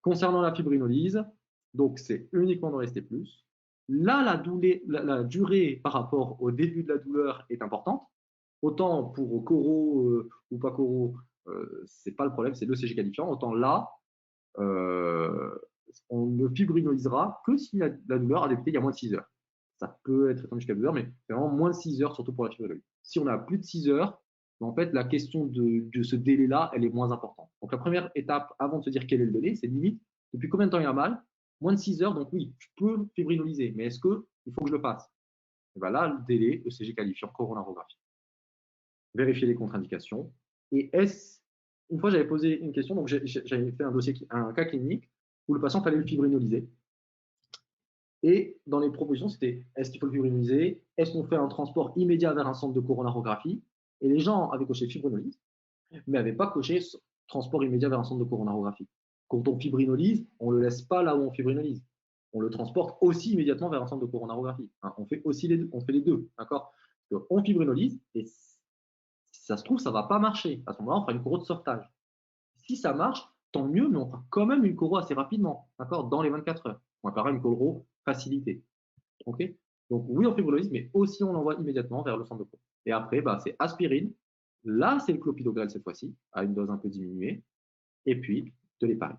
Concernant la fibrinolyse, donc c'est uniquement dans ST+. Là, la durée par rapport au début de la douleur est importante. Autant pour coraux ou pas coraux, ce n'est pas le problème, c'est l'ECG qualifiant. Autant là, on ne fibrinolisera que si la douleur a débuté il y a moins de 6 heures. Ça peut être étendu jusqu'à 2 heures, mais vraiment moins de 6 heures, surtout pour la fibrinolyse. Si on a plus de 6 heures, en fait, la question de ce délai-là, elle est moins importante. Donc, la première étape, avant de se dire quel est le délai, c'est limite, depuis combien de temps il a mal? Moins de 6 heures, donc oui, je peux fibrinoliser, mais est-ce qu'il faut que je le fasse? Et bien là, le délai, ECG qualifiant, coronarographie. Vérifier les contre-indications. Et une fois, j'avais posé une question, donc j'avais fait un cas clinique où le patient fallait le fibrinoliser. Et dans les propositions, c'était est-ce qu'il faut le fibrinoliser? Est-ce qu'on fait un transport immédiat vers un centre de coronarographie? Et les gens avaient coché fibrinolyse, mais n'avaient pas coché transport immédiat vers un centre de coronarographie. Quand on fibrinolise, on ne le laisse pas là où on fibrinolise. On le transporte aussi immédiatement vers un centre de coronarographie. On fait aussi les deux, on fait les deux, d'accord? On fibrinolise et si ça se trouve, ça ne va pas marcher. À ce moment-là, on fera une coro de sortage. Si ça marche, tant mieux, mais on fera quand même une coro assez rapidement, d'accord, dans les 24 heures. On appellera une coro facilitée. Okay, donc oui, on fibrinolyse, mais aussi on l'envoie immédiatement vers le centre de coro. Et après, c'est aspirine. Là, c'est le clopidogrel cette fois-ci, à une dose un peu diminuée. Et puis, de l'héparine.